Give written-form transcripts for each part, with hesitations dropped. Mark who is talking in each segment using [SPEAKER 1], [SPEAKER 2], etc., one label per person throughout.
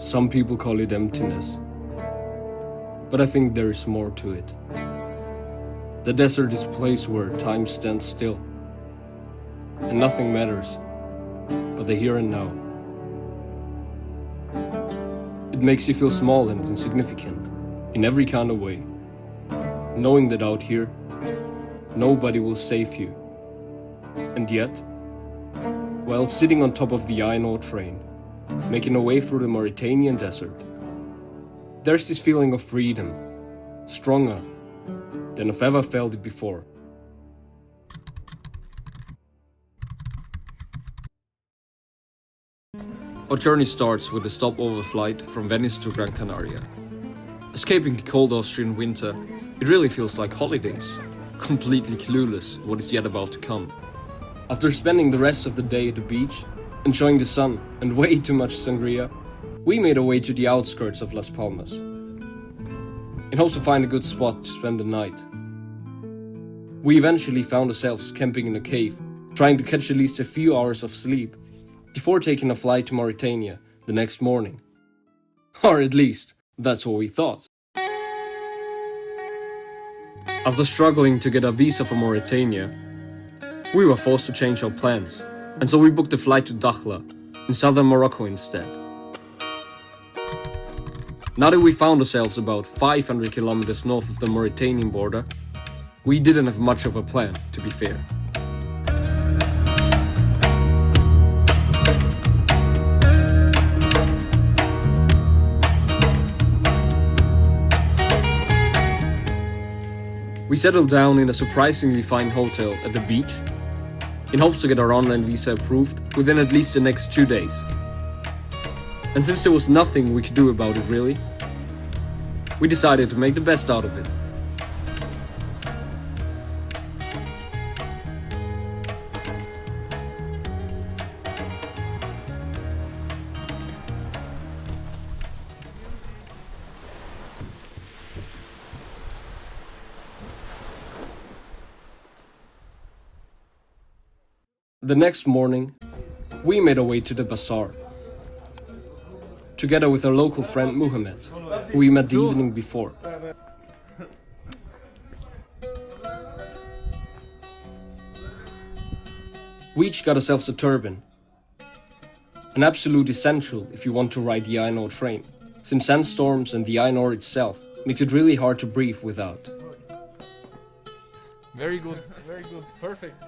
[SPEAKER 1] Some people call it emptiness, but I think there is more to it. The desert is a place where time stands still, and nothing matters but the here and now. It makes you feel small and insignificant in every kind of way, knowing that out here, nobody will save you. And yet, while sitting on top of the iron ore train, making our way through the Mauritanian desert, there's this feeling of freedom, stronger than I've ever felt it before. Our journey starts with a stopover flight from Venice to Gran Canaria. Escaping the cold Austrian winter, it really feels like holidays, completely clueless what is yet about to come. After spending the rest of the day at the beach, enjoying the sun and way too much sangria, we made our way to the outskirts of Las Palmas, in hopes to find a good spot to spend the night. We eventually found ourselves camping in a cave, trying to catch at least a few hours of sleep before taking a flight to Mauritania the next morning. Or at least, that's what we thought. After struggling to get a visa for Mauritania, we were forced to change our plans, and so we booked a flight to Dakhla, in southern Morocco instead. Now that we found ourselves about 500 kilometers north of the Mauritanian border, we didn't have much of a plan, to be fair. We settled down in a surprisingly fine hotel at the beach, in hopes to get our online visa approved within at least the next 2 days. And since there was nothing we could do about it really, we decided to make the best out of it. The next morning, we made our way to the bazaar, together with our local friend Muhammad, who we met the evening before. We each got ourselves a turban, an absolute essential if you want to ride the iron ore train, since sandstorms and the iron ore itself makes it really hard to breathe without.
[SPEAKER 2] Very good, perfect.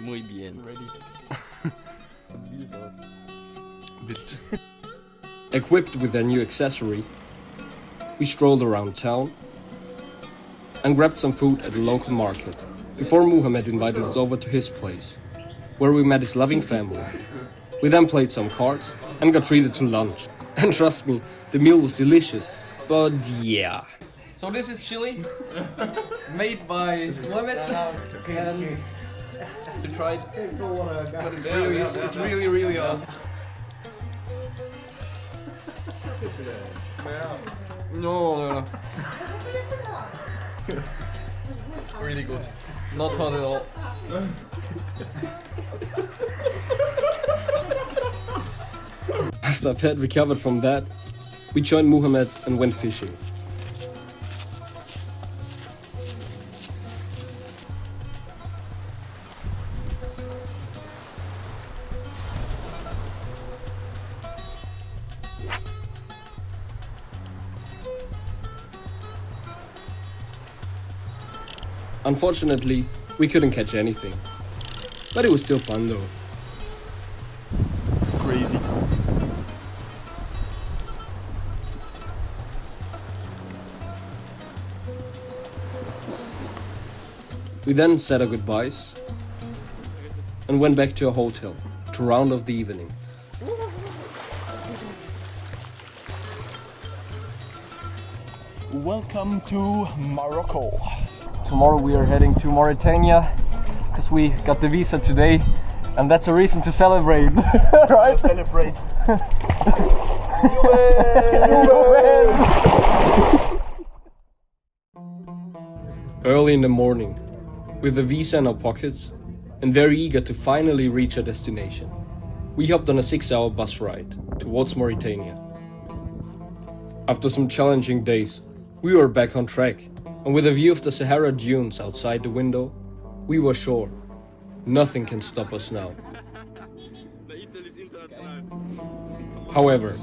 [SPEAKER 3] Muy bien.
[SPEAKER 2] Ready.
[SPEAKER 1] Equipped with their new accessory, we strolled around town and grabbed some food at a local market before Muhammad invited us over to his place, where we met his loving family. We then played some cards and got treated to lunch. And trust me, the meal was delicious, but yeah.
[SPEAKER 2] So this is chili, made by Mohammed, and to try it, but it's really hard. No. Really good. Not hot at all.
[SPEAKER 1] After I've had recovered from that, we joined Muhammad and went fishing. Unfortunately, we couldn't catch anything, but it was still fun though.
[SPEAKER 3] Crazy.
[SPEAKER 1] We then said our goodbyes and went back to our hotel to round off the evening.
[SPEAKER 3] Welcome to Morocco.
[SPEAKER 2] Tomorrow we are heading to Mauritania because we got the visa today, and that's a reason to celebrate, right?
[SPEAKER 3] Celebrate.
[SPEAKER 1] Early in the morning, with the visa in our pockets and very eager to finally reach our destination, we hopped on a 6-hour bus ride towards Mauritania. After some challenging days, we were back on track, and with a view of the Sahara dunes outside the window, we were sure nothing can stop us now. However,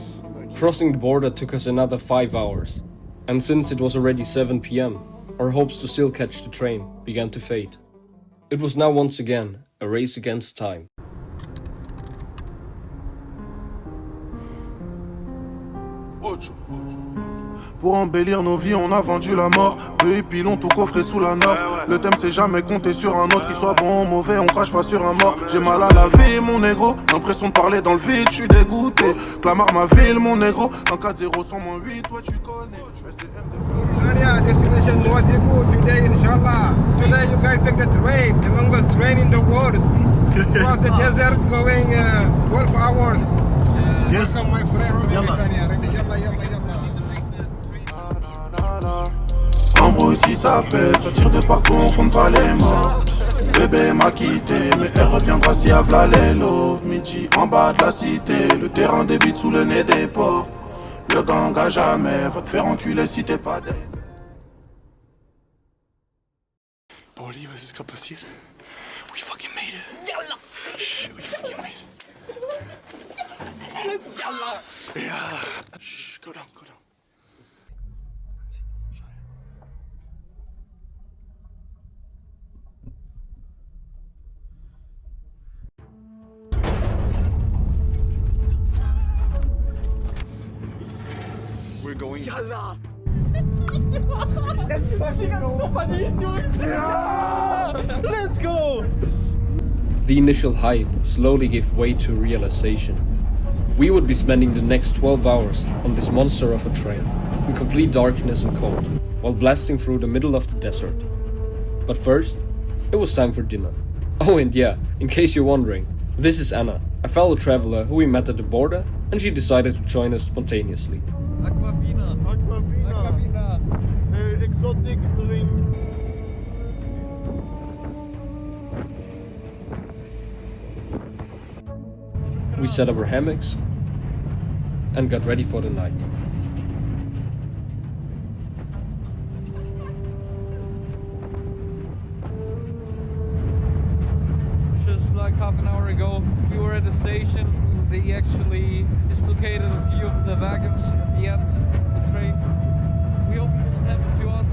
[SPEAKER 1] crossing the border took us another 5 hours, and since it was already 7 p.m, our hopes to still catch the train began to fade. It was now once again a race against time.
[SPEAKER 4] Pour embellir nos vies, on a vendu la mort. Eux ils pilons tout coffré sous la norme. Le thème c'est jamais compter sur un autre. Qu'il soit bon ou mauvais, on crache pas sur un mort. J'ai mal à la vie, mon négro. L'impression de parler dans le vide, je suis dégoûté. Clamart ma ville, mon négro. En 4-0 sans moins 8, toi tu connais.
[SPEAKER 5] Mauritania, destination Ouagadougou. Today, inshallah. Today you guys take the train, the longest train in the world. Across the desert, going 12 hours.
[SPEAKER 3] Yes.
[SPEAKER 5] Welcome, my friend, to Mauritania. Yalla, yalla, yalla.
[SPEAKER 4] Embrouille si ça pète, ça tire de partout, on compte pas les morts. Bébé m'a quitté, mais elle reviendra si elle v'là les love. Midi en bas de la cité, le terrain débite sous le nez des porcs. Le gang à jamais va te faire enculer si t'es pas dead.
[SPEAKER 3] Bolly, was ist gerade passiert? We fucking made it. Yalla! We fucking made it. Yalla! Ja. Shh, go down, go down. We're going. Yalla!
[SPEAKER 5] Let's fucking go.
[SPEAKER 3] Let's go!
[SPEAKER 1] The initial hype slowly gave way to realization. We would be spending the next 12 hours on this monster of a train, in complete darkness and cold, while blasting through the middle of the desert. But first, it was time for dinner. Oh, and yeah, in case you're wondering, this is Anna, a fellow traveler who we met at the border, and she decided to join us spontaneously.
[SPEAKER 3] Aquafina. Exotic drink.
[SPEAKER 1] We set up our hammocks and got ready for the night.
[SPEAKER 2] Just like half an hour ago, we were at the station. They actually dislocated a few of the wagons at the end of the train. We hope it won't happen to us.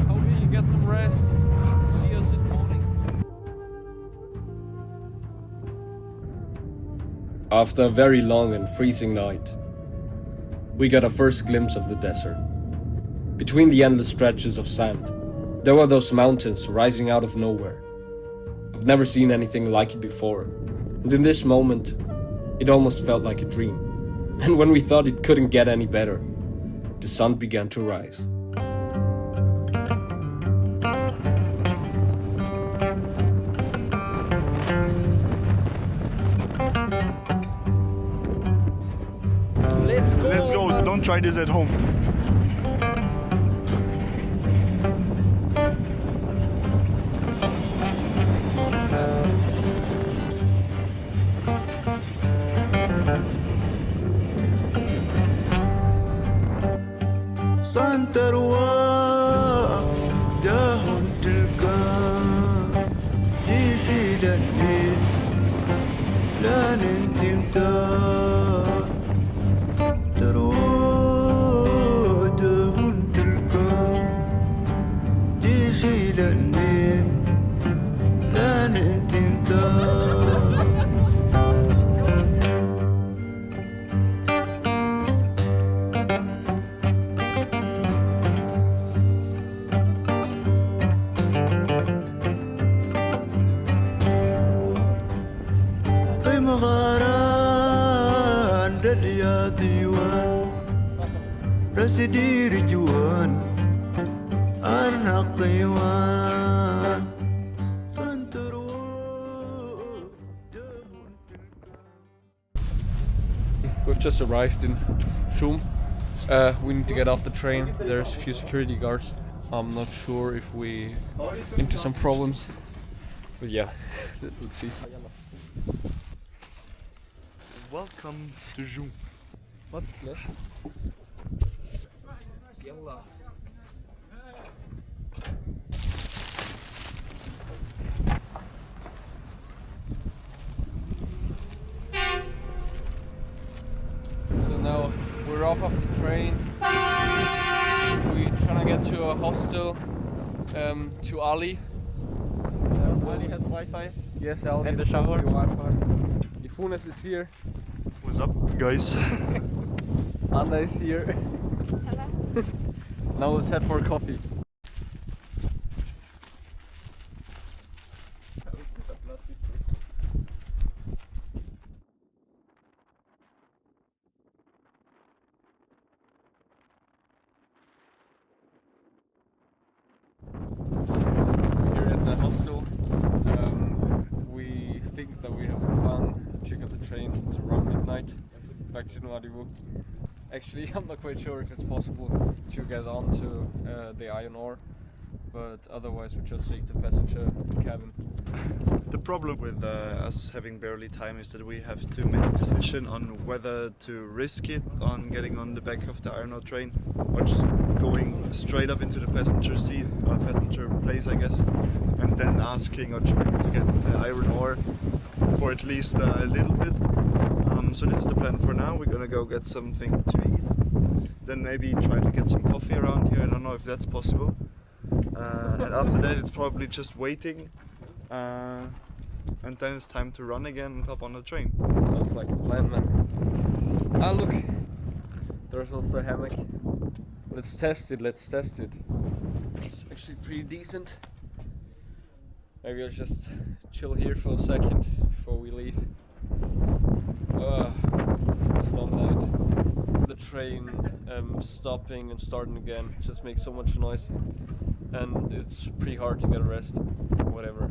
[SPEAKER 2] Hope you get some rest. See us in the morning.
[SPEAKER 1] After a very long and freezing night, we got a first glimpse of the desert. Between the endless stretches of sand, there were those mountains rising out of nowhere. I've never seen anything like it before, and in this moment, it almost felt like a dream. And when we thought it couldn't get any better, the sun began to rise.
[SPEAKER 3] Let's go. Don't try this at home.
[SPEAKER 6] راسدي رجوان أرنق طيوان
[SPEAKER 1] We've just arrived in Shum. We need to get off the train. There's a few security guards. I'm not sure if we into some problems, but yeah, let's see.
[SPEAKER 3] Welcome to Joux.
[SPEAKER 2] What? Yes. Yalla. So now we're off of the train. We're trying to get to a hostel, to Ali.
[SPEAKER 7] Ali has Wi-Fi.
[SPEAKER 2] Yes, Ali.
[SPEAKER 7] And the shower.
[SPEAKER 2] Wi-Fi. Ifunes is here.
[SPEAKER 3] What's up, guys?
[SPEAKER 2] Anna is here. Now let's head for a coffee. We're here at the hostel. We think that we have a plan to get the train to around midnight back to Nouadhibou. Actually, I'm not quite sure if it's possible to get onto the iron ore, but otherwise we just take the passenger cabin.
[SPEAKER 3] The problem with us having barely time is that we have to make a decision on whether to risk it on getting on the back of the iron ore train or just going straight up into the passenger seat, or passenger place I guess, and then asking or trying to get the iron ore for at least a little bit. So this is the plan for now. We're gonna go get something to eat, then maybe try to get some coffee around here. I don't know if that's possible. And after that it's probably just waiting, and then it's time to run again and hop on the train.
[SPEAKER 2] Sounds like a plan, man. Ah, look, there's also a hammock. Let's test it. It's actually pretty decent. Maybe I'll just chill here for a second before we leave. It's a long night. The train stopping and starting again just makes so much noise, and it's pretty hard to get a rest. Whatever.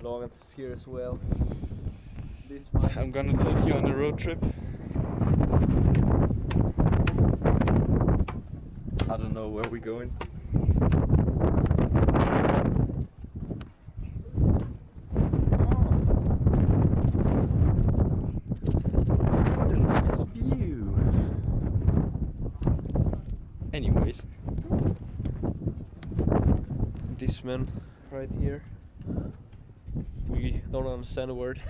[SPEAKER 2] Lawrence is here as well.
[SPEAKER 3] I'm gonna take you on a road trip. I don't know where we're going. What a nice view. Anyways,
[SPEAKER 2] This man right here. We don't understand a word,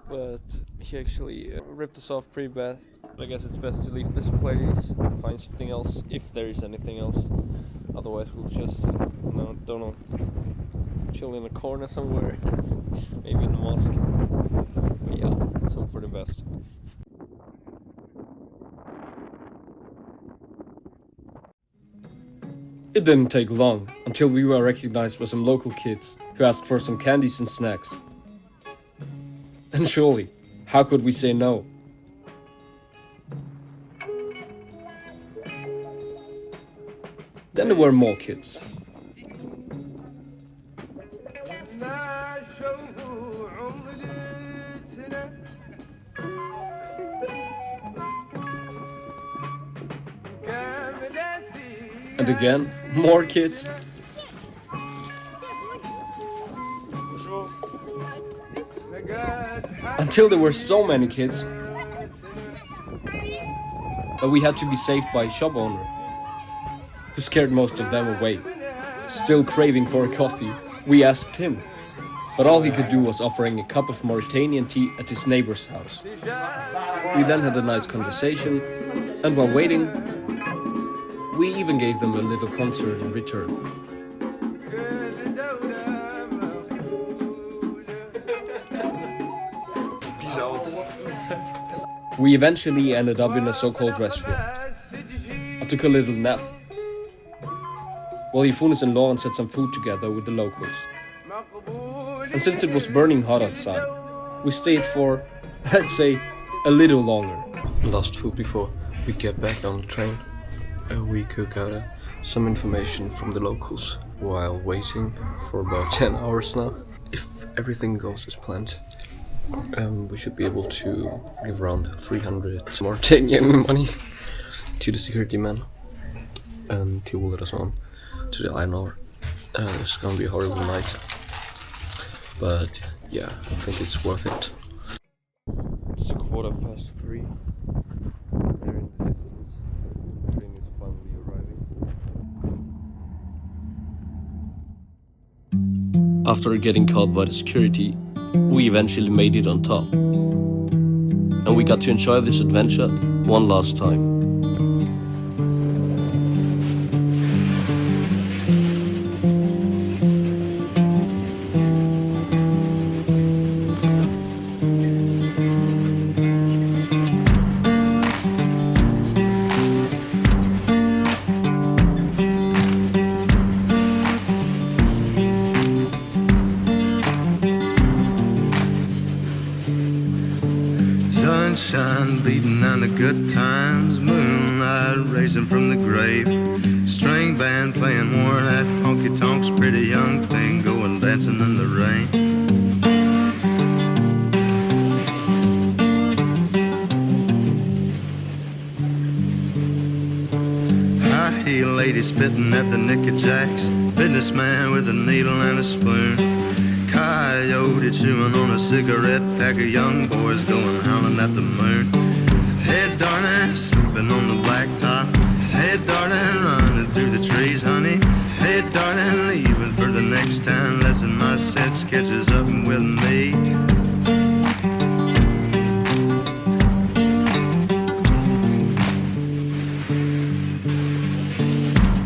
[SPEAKER 2] but he actually ripped us off pretty bad. I guess it's best to leave this place, find something else, if there is anything else. Otherwise we'll just, don't know, chill in a corner somewhere, maybe in the mosque. But yeah, let's hope for the best.
[SPEAKER 1] It didn't take long until we were recognized by some local kids who asked for some candies and snacks. And surely, how could we say no? Then there were more kids. And again, more kids. Until there were so many kids that we had to be saved by a shop owner, who scared most of them away. Still craving for a coffee, we asked him, but all he could do was offering a cup of Mauritanian tea at his neighbor's house. We then had a nice conversation, and while waiting, we even gave them a little concert in return.
[SPEAKER 3] peace out.
[SPEAKER 1] We eventually ended up in a so-called restaurant. I took a little nap, while Yufunes and Lawrence had some food together with the locals. And since it was burning hot outside, we stayed for, let's say, a little longer. Last food before we get back on the train. We could gather some information from the locals while waiting for about 10 hours now. If everything goes as planned, we should be able to give around 300 Mauritanian money to the security man, and he will let us on to the iron ore. It's gonna be a horrible night, but yeah, I think it's worth it.
[SPEAKER 2] It's 3:15.
[SPEAKER 1] After getting caught by the security, we eventually made it on top. And we got to enjoy this adventure one last time.
[SPEAKER 6] Sunshine beating on the good times, moonlight racing from the grave, string band playing more of that honky tonks, pretty young thing going dancing in the rain. High heel lady spitting at the Nicky Jacks, businessman with a needle and a spoon, coyote chewing on a cigarette pack of young boys going howling at the moon. Hey darling, sleeping on the blacktop. Hey darling, running through the trees, honey. Hey darling, leaving for the next town. Lesson my set sketches up with me.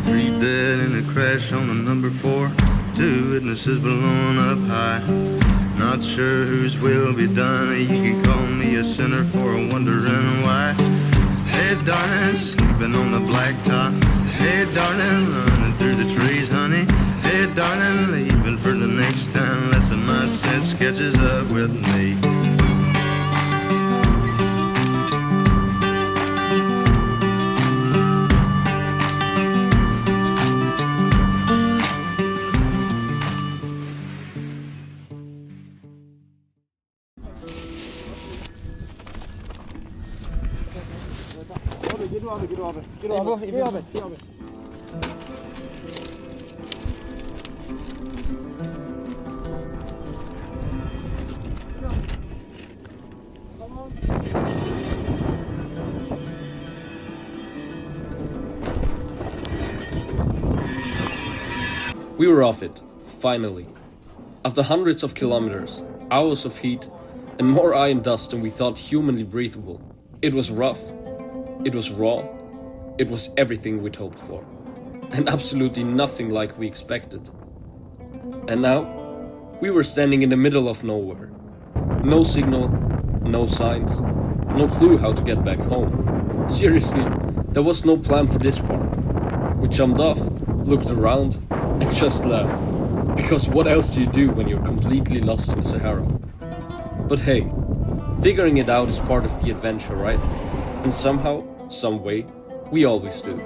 [SPEAKER 6] Three dead in a crash on the number 4. 2 witnesses blown up high. Not sure whose will be done. You can call me a sinner for wondering why. Hey darling, sleeping on the blacktop. Hey darling, running through the trees, honey. Hey darling, leaving for the next town. Lesson my set sketches up with me.
[SPEAKER 1] We were off it, finally. After hundreds of kilometers, hours of heat, and more iron dust than we thought humanly breathable. It was rough, it was raw, it was everything we'd hoped for, and absolutely nothing like we expected. And now, we were standing in the middle of nowhere. No signal, no signs, no clue how to get back home. Seriously, there was no plan for this part. We jumped off, looked around, and just laughed. Because what else do you do when you're completely lost in the Sahara? But hey, figuring it out is part of the adventure, right? And somehow, some way, we always do.